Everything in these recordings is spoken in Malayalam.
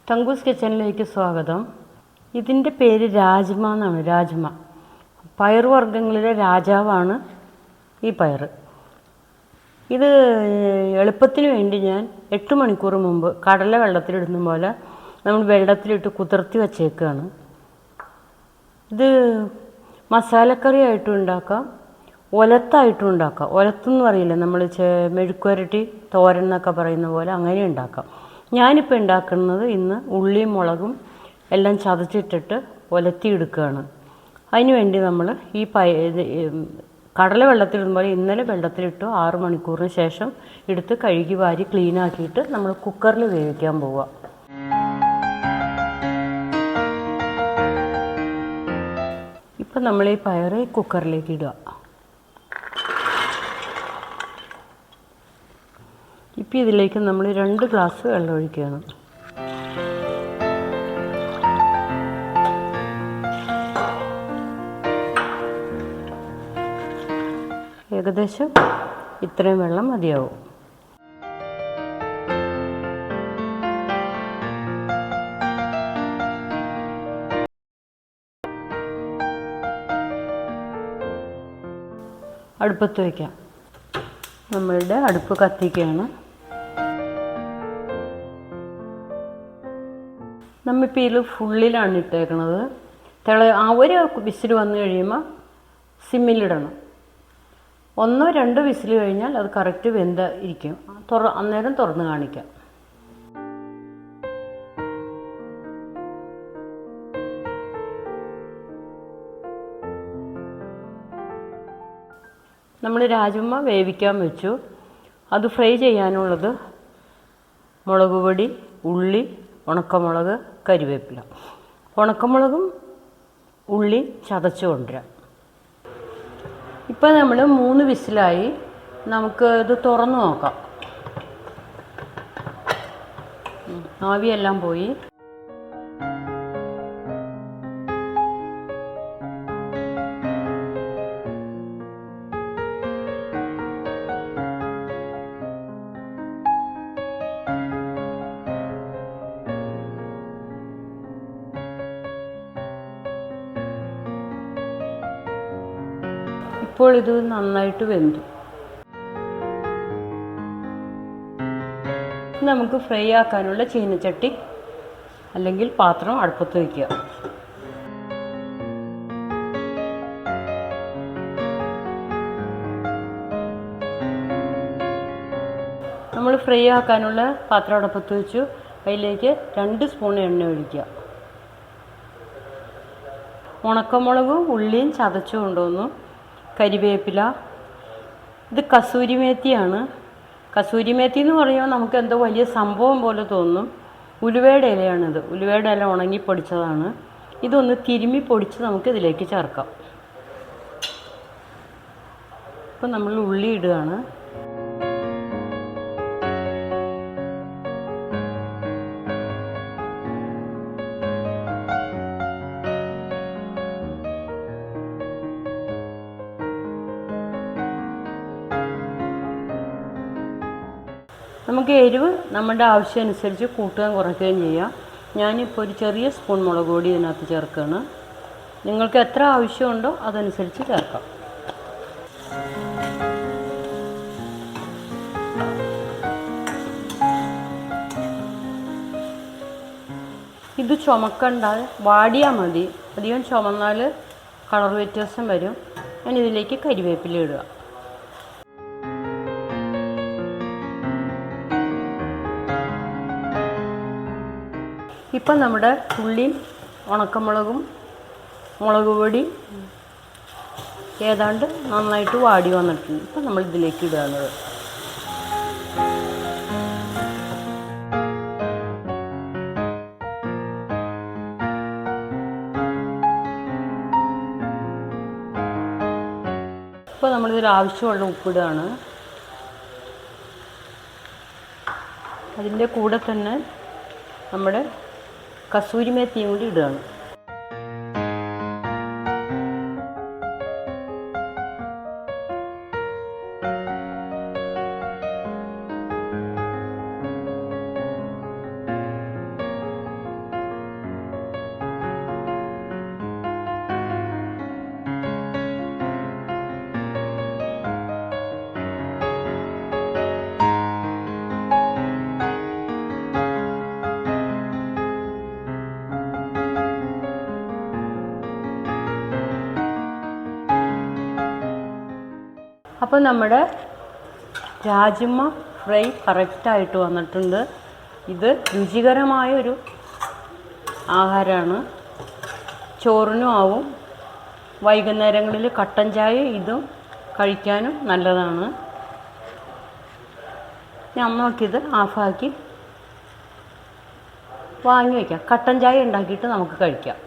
തങ്കൂസ് കിച്ചണിലേക്ക് സ്വാഗതം. ഇതിൻ്റെ പേര് രാജ്മ എന്നാണ്. രാജ്മ പയറുവർഗ്ഗങ്ങളിലെ രാജാവാണ് ഈ പയർ. ഇത് എളുപ്പത്തിന് വേണ്ടി ഞാൻ 8 മണിക്കൂർ മുമ്പ് കടല വെള്ളത്തിലിടുന്ന പോലെ നമ്മൾ വെള്ളത്തിലിട്ട് കുതിർത്തി വച്ചേക്കുകയാണ്. ഇത് മസാലക്കറി ആയിട്ടും ഉണ്ടാക്കാം, ഒലത്തായിട്ടും ഉണ്ടാക്കാം. ഒലത്തെന്ന് പറയില്ല, നമ്മൾ മെഴുക്കുവരട്ടി തോരൻ എന്നൊക്കെ പറയുന്ന പോലെ അങ്ങനെ ഉണ്ടാക്കാം. ഞാനിപ്പോൾ ഉണ്ടാക്കുന്നത് ഇന്ന് ഉള്ളിയും മുളകും എല്ലാം ചതച്ചിട്ടിട്ട് ഒലത്തിയെടുക്കുകയാണ്. അതിന് വേണ്ടി നമ്മൾ ഈ കടല വെള്ളത്തിലിടുമ്പോൾ ഇന്നലെ വെള്ളത്തിലിട്ടു 6 മണിക്കൂറിന് ശേഷം എടുത്ത് കഴുകി വാരി ക്ലീനാക്കിയിട്ട് നമ്മൾ കുക്കറിൽ വേവിക്കാൻ പോവുക. ഇപ്പം നമ്മൾ ഈ പയർ കുക്കറിലേക്ക് ഇടുക. ഇപ്പം ഇതിലേക്ക് നമ്മൾ 2 ഗ്ലാസ് വെള്ളം ഒഴിക്കുകയാണ്. ഏകദേശം ഇത്രയും വെള്ളം മതിയാവും. അടുപ്പത്ത് വയ്ക്കാം. നമ്മളുടെ അടുപ്പ് കത്തിക്കുകയാണ്. നമ്മളിപ്പോൾ ഇതിൽ ഫുള്ളിലാണ് ഇട്ടേക്കണത്. ഒരു വിസിൽ വന്നു കഴിയുമ്പോൾ സിമ്മിലിടണം. 1-2 വിസിൽ കഴിഞ്ഞാൽ അത് കറക്റ്റ് വെന്ത ഇരിക്കും. അന്നേരം തുറന്ന് കാണിക്കാം. നമ്മൾ രാജ്മ വേവിക്കാൻ വെച്ചു. അത് ഫ്രൈ ചെയ്യാനുള്ളത് മുളക് പൊടി, ഉള്ളി, ഉണക്കമുളക്, കരിവേപ്പില. ഉണക്കമുളകും ഉള്ളി ചതച്ച് കൊണ്ടുവരാം. ഇപ്പം നമ്മൾ 3 വിസിലായി. നമുക്ക് ഇത് തുറന്ന് നോക്കാം. ആവിയെല്ലാം പോയി. ഇപ്പോൾ ഇത് നന്നായിട്ട് വെന്തു. നമുക്ക് ഫ്രൈ ആക്കാനുള്ള ചീനച്ചട്ടി അല്ലെങ്കിൽ പാത്രം അടുപ്പത്ത് വയ്ക്കുക. നമ്മൾ ഫ്രൈ ആക്കാനുള്ള പാത്രം അടുപ്പത്ത് വെച്ചു. അതിലേക്ക് 2 സ്പൂൺ എണ്ണ ഒഴിക്കുക. ഉണക്കമുളകും ഉള്ളിയും ചതച്ചു കൊണ്ടുവന്നു, കരിവേപ്പില. ഇത് കസൂരി മേത്തിയാണ്. കസൂരി മേത്തി എന്ന് പറയുമ്പോൾ നമുക്ക് എന്തോ വലിയ സംഭവം പോലെ തോന്നും. ഉലുവയുടെ ഇലയാണിത്. ഉലുവയുടെ ഇല ഉണങ്ങി പൊടിച്ചതാണ്. ഇതൊന്ന് തിരുമ്മി പൊടിച്ച് നമുക്ക് ഇതിലേക്ക് ചേർക്കാം. ഇപ്പം നമ്മൾ ഉള്ളി ഇടുകയാണ്. നമുക്ക് എരിവ് നമ്മുടെ ആവശ്യമനുസരിച്ച് കൂട്ടുകയും കുറയ്ക്കുകയും ചെയ്യാം. ഞാനിപ്പോൾ ഒരു ചെറിയ സ്പൂൺ മുളക് പൊടി ഇതിനകത്ത് ചേർക്കുകയാണ്. നിങ്ങൾക്ക് എത്ര ആവശ്യമുണ്ടോ അതനുസരിച്ച് ചേർക്കാം. ഇത് ചുമക്കണ്ട, വാടിയാൽ മതി. അധികം ചുമന്നാൽ കളർ വ്യത്യാസം വരും. ഞാൻ ഇതിലേക്ക് കരിവേപ്പില ഇടുക. ഇപ്പം നമ്മുടെ ഉള്ളിയും ഉണക്കമുളകും മുളക് പൊടി ഏതാണ്ട് നന്നായിട്ട് വാടി വന്നിട്ടുണ്ട്. ഇപ്പം നമ്മൾ ഇതിലേക്ക് ഇടുകയാണത്. ഇപ്പോൾ നമ്മളിതിൽ ആവശ്യമുള്ള ഉപ്പിടുകയാണ്. അതിൻ്റെ കൂടെ തന്നെ നമ്മുടെ കസൂരി മേത്തിയും കൂടി ഇടുകയാണ്. അപ്പോൾ നമ്മുടെ രാജ്മ ഫ്രൈ കറക്റ്റായിട്ട് വന്നിട്ടുണ്ട്. ഇത് രുചികരമായൊരു ആഹാരമാണ്. ചോറിനും ആവും. വൈകുന്നേരങ്ങളിൽ കട്ടൻ ചായ ഇതും കഴിക്കാനും നല്ലതാണ്. നമുക്കിത് ഓഫാക്കി വാങ്ങി വയ്ക്കാം. കട്ടൻ ചായ ഉണ്ടാക്കിയിട്ട് നമുക്ക് കഴിക്കാം.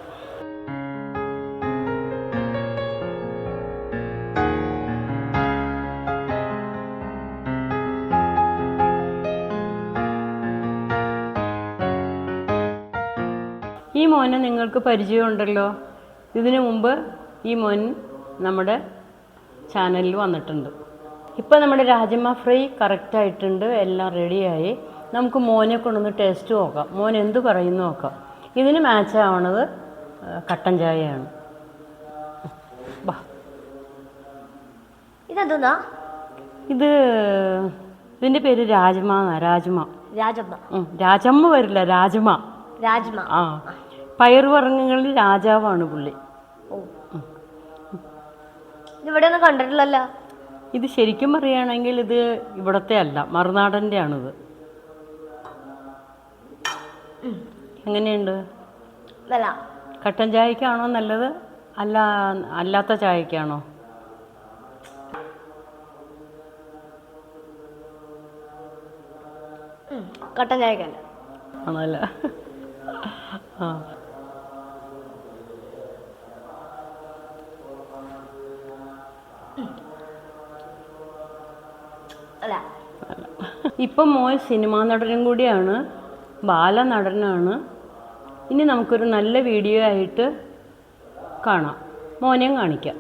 ഈ മോനെ നിങ്ങൾക്ക് പരിചയമുണ്ടല്ലോ. ഇതിനു മുമ്പ് ഈ മോൻ നമ്മുടെ ചാനലിൽ വന്നിട്ടുണ്ട്. ഇപ്പോൾ നമ്മുടെ രാജ്മ ഫ്രൈ കറക്റ്റായിട്ടുണ്ട്. എല്ലാം റെഡിയായി. നമുക്ക് മോനെ കൊണ്ടൊന്ന് ടേസ്റ്റ് നോക്കാം. മോൻ എന്ത് പറയുന്നു നോക്കാം. ഇതിന് മാച്ച് ആവണത് കട്ടൻ ചായയാണ്. ബാ, ഇതെന്താ? ഇതിൻ്റെ പേര് രാജ്മ. രാജമ്മ വരില്ല, രാജ്മ. ആ, പയറുവർഗ്ഗങ്ങളിൽ രാജാവാണ് പുള്ളി. ഇവിടെ ഒന്നും കണ്ടിട്ടില്ലല്ലോ. ഇത് ശരിക്കും പറയുകയാണെങ്കിൽ ഇത് ഇവിടത്തെ അല്ല, മറുനാടൻ്റെ ആണിത്. എങ്ങനെയുണ്ട്? കട്ടൻ ചായക്കാണോ നല്ലത്, അല്ലാത്ത ചായക്കാണോ? കട്ടൻ ചായക്കല്ല ആണല്ലേ? ആ, ഇപ്പം മോൻ സിനിമാ നടനും കൂടിയാണ്, ബാലനടനാണ്. ഇനി നമുക്കൊരു നല്ല വീഡിയോ ആയിട്ട് കാണാം. മോനെയും കാണിക്കാം.